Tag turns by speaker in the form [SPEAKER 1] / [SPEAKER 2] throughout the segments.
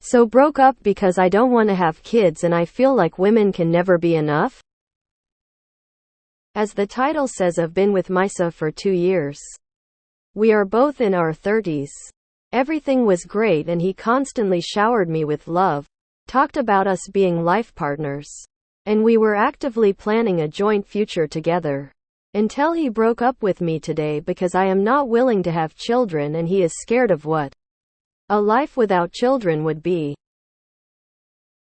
[SPEAKER 1] So broke up because I don't want to have kids and I feel like women can never be enough? As the title says, I've been with Misa for 2 years. We are both in our 30s. Everything was great and he constantly showered me with love, talked about us being life partners, and we were actively planning a joint future together. Until he broke up with me today because I am not willing to have children and he is scared of what a life without children would be.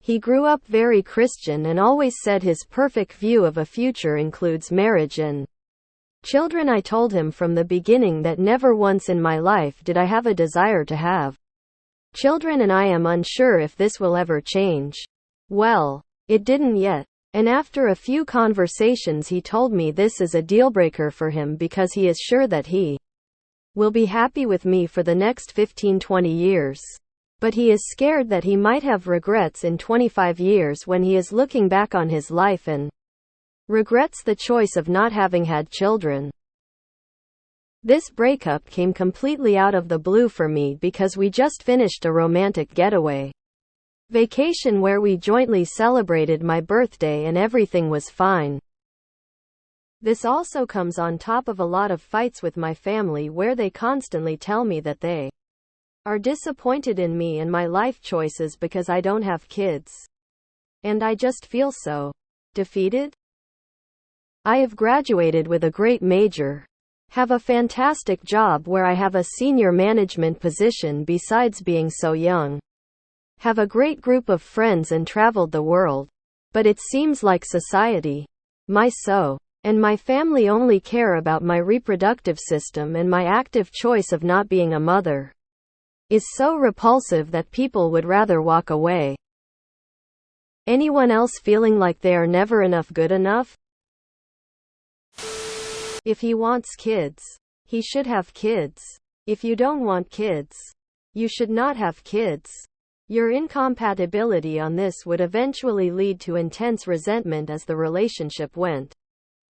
[SPEAKER 1] He grew up very Christian and always said his perfect view of a future includes marriage and children. I told him from the beginning that never once in my life did I have a desire to have children and I am unsure if this will ever change. Well, it didn't yet. And after a few conversations he told me this is a deal-breaker for him because he is sure that he will be happy with me for the next 15-20 years. But he is scared that he might have regrets in 25 years when he is looking back on his life and regrets the choice of not having had children. This breakup came completely out of the blue for me because we just finished a romantic getaway vacation where we jointly celebrated my birthday and everything was fine. This also comes on top of a lot of fights with my family where they constantly tell me that they are disappointed in me and my life choices because I don't have kids. And I just feel so defeated. I have graduated with a great major, have a fantastic job where I have a senior management position besides being so young, have a great group of friends and traveled the world. But it seems like society, and my family only care about my reproductive system and my active choice of not being a mother is so repulsive that people would rather walk away. Anyone else feeling like they are never enough good enough? If he wants kids, he should have kids. If you don't want kids, you should not have kids. Your incompatibility on this would eventually lead to intense resentment as the relationship went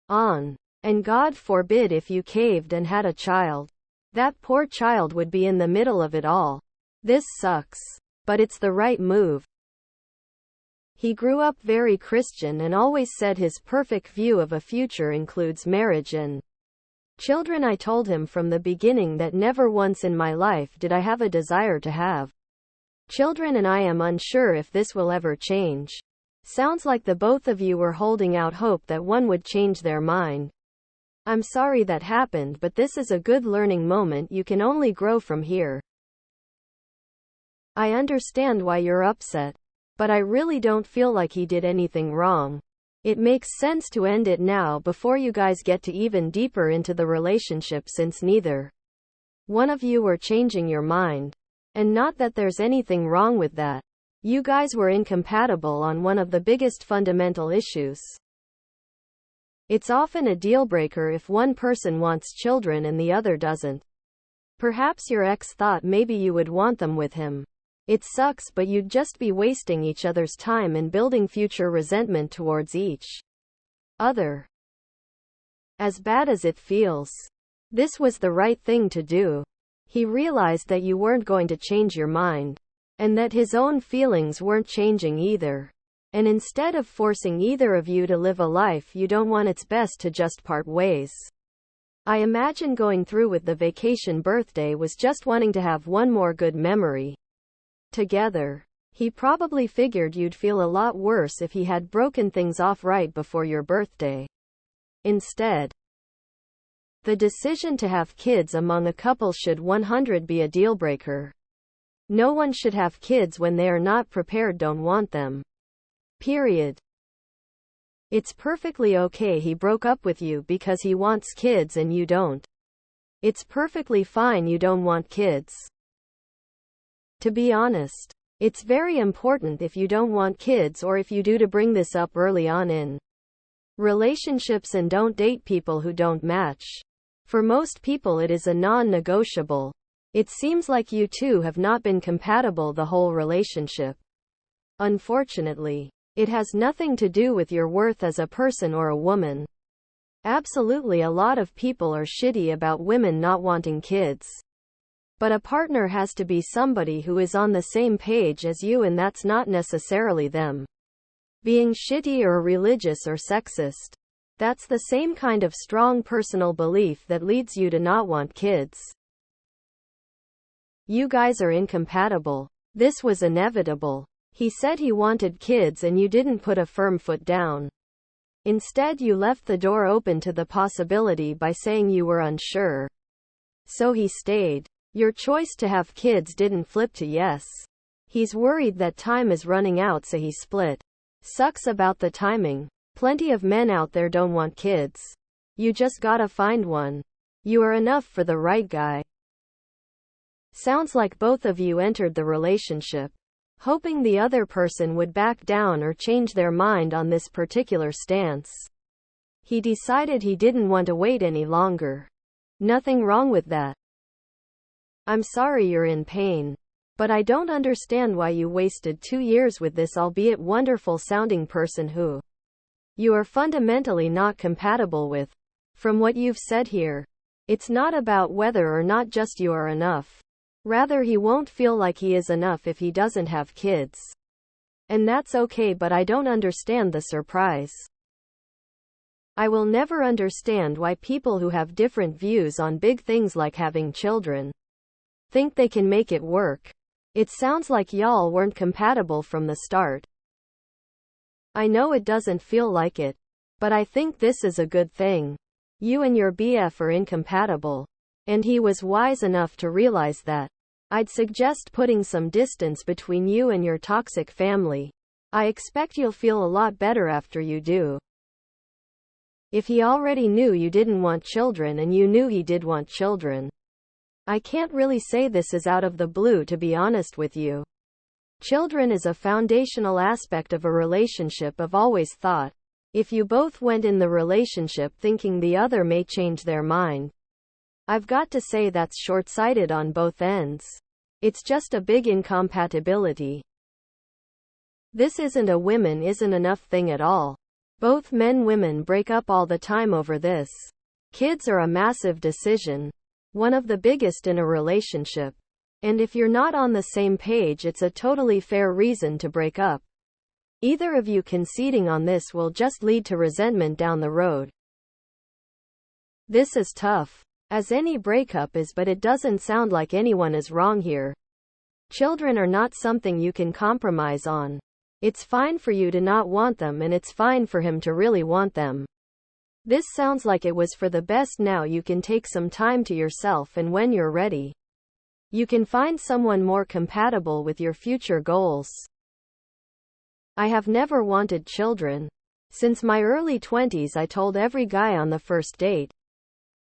[SPEAKER 1] on. And God forbid if you caved and had a child. That poor child would be in the middle of it all. This sucks. But it's the right move. He grew up very Christian and always said his perfect view of a future includes marriage and children. I told him from the beginning that never once in my life did I have a desire to have children and I am unsure if this will ever change. Sounds like the both of you were holding out hope that one would change their mind. I'm sorry that happened, but this is a good learning moment. You can only grow from here. I understand why you're upset, but I really don't feel like he did anything wrong. It makes sense to end it now before you guys get to even deeper into the relationship since neither one of you were changing your mind. And not that there's anything wrong with that. You guys were incompatible on one of the biggest fundamental issues. It's often a deal breaker if one person wants children and the other doesn't. Perhaps your ex thought maybe you would want them with him. It sucks, but you'd just be wasting each other's time and building future resentment towards each other. As bad as it feels, this was the right thing to do. He realized that you weren't going to change your mind, and that his own feelings weren't changing either. And instead of forcing either of you to live a life you don't want, it's best to just part ways. I imagine going through with the vacation birthday was just wanting to have one more good memory together. He probably figured you'd feel a lot worse if he had broken things off right before your birthday. Instead, the decision to have kids among a couple should 100% be a deal breaker. No one should have kids when they are not prepared, don't want them. Period. It's perfectly okay he broke up with you because he wants kids and you don't. It's perfectly fine you don't want kids. To be honest, it's very important if you don't want kids, or if you do, to bring this up early on in relationships and don't date people who don't match. For most people it is a non-negotiable. It seems like you two have not been compatible the whole relationship. Unfortunately, it has nothing to do with your worth as a person or a woman. Absolutely, a lot of people are shitty about women not wanting kids. But a partner has to be somebody who is on the same page as you, and that's not necessarily them being shitty or religious or sexist. That's the same kind of strong personal belief that leads you to not want kids. You guys are incompatible. This was inevitable. He said he wanted kids and you didn't put a firm foot down. Instead, you left the door open to the possibility by saying you were unsure. So he stayed. Your choice to have kids didn't flip to yes. He's worried that time is running out, so he split. Sucks about the timing. Plenty of men out there don't want kids. You just gotta find one. You are enough for the right guy. Sounds like both of you entered the relationship hoping the other person would back down or change their mind on this particular stance. He decided he didn't want to wait any longer. Nothing wrong with that. I'm sorry you're in pain. But I don't understand why you wasted 2 years with this albeit wonderful sounding person who you are fundamentally not compatible with. From what you've said here, it's not about whether or not just you are enough. Rather, he won't feel like he is enough if he doesn't have kids. And that's okay, but I don't understand the surprise. I will never understand why people who have different views on big things like having children think they can make it work. It sounds like y'all weren't compatible from the start. I know it doesn't feel like it, but I think this is a good thing. You and your BF are incompatible. And he was wise enough to realize that. I'd suggest putting some distance between you and your toxic family. I expect you'll feel a lot better after you do. If he already knew you didn't want children and you knew he did want children, I can't really say this is out of the blue, to be honest with you. Children is a foundational aspect of a relationship, I've always thought. If you both went in the relationship thinking the other may change their mind, I've got to say that's short-sighted on both ends. It's just a big incompatibility. This isn't a women isn't enough thing at all. Both men-women break up all the time over this. Kids are a massive decision. One of the biggest in a relationship. And if you're not on the same page, it's a totally fair reason to break up. Either of you conceding on this will just lead to resentment down the road. This is tough. As any breakup is, but it doesn't sound like anyone is wrong here. Children are not something you can compromise on. It's fine for you to not want them, and it's fine for him to really want them. This sounds like it was for the best. Now you can take some time to yourself, and when you're ready, you can find someone more compatible with your future goals. I have never wanted children. Since my early 20s, I told every guy on the first date,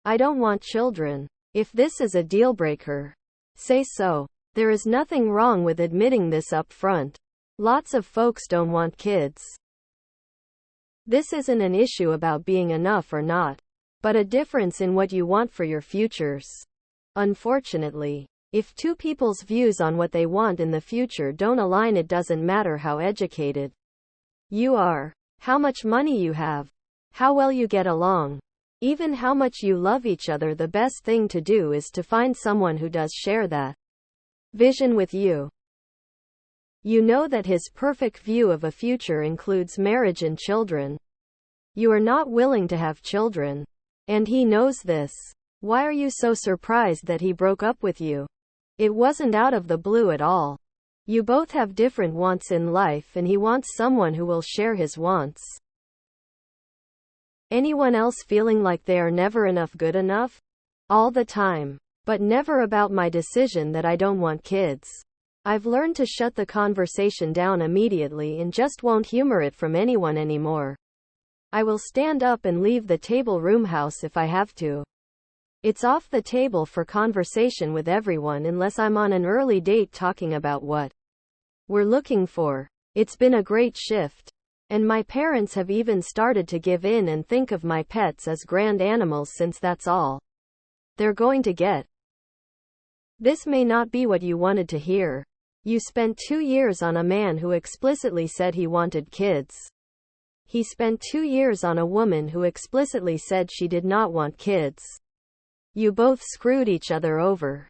[SPEAKER 1] I don't want children. If this is a deal breaker, say so. There is nothing wrong with admitting this up front. Lots of folks don't want kids. This isn't an issue about being enough or not, but a difference in what you want for your futures. Unfortunately, if two people's views on what they want in the future don't align, it doesn't matter how educated you are, how much money you have, how well you get along, even how much you love each other. The best thing to do is to find someone who does share that vision with you. You know that his perfect view of a future includes marriage and children. You are not willing to have children, and he knows this. Why are you so surprised that he broke up with you? It wasn't out of the blue at all. You both have different wants in life, and he wants someone who will share his wants. Anyone else feeling like they are never enough, good enough? All the time. But never about my decision that I don't want kids. I've learned to shut the conversation down immediately and just won't humor it from anyone anymore. I will stand up and leave the table room house if I have to. It's off the table for conversation with everyone unless I'm on an early date talking about what we're looking for. It's been a great shift. And my parents have even started to give in and think of my pets as grand animals, since that's all they're going to get. This may not be what you wanted to hear. You spent 2 years on a man who explicitly said he wanted kids. He spent 2 years on a woman who explicitly said she did not want kids. You both screwed each other over.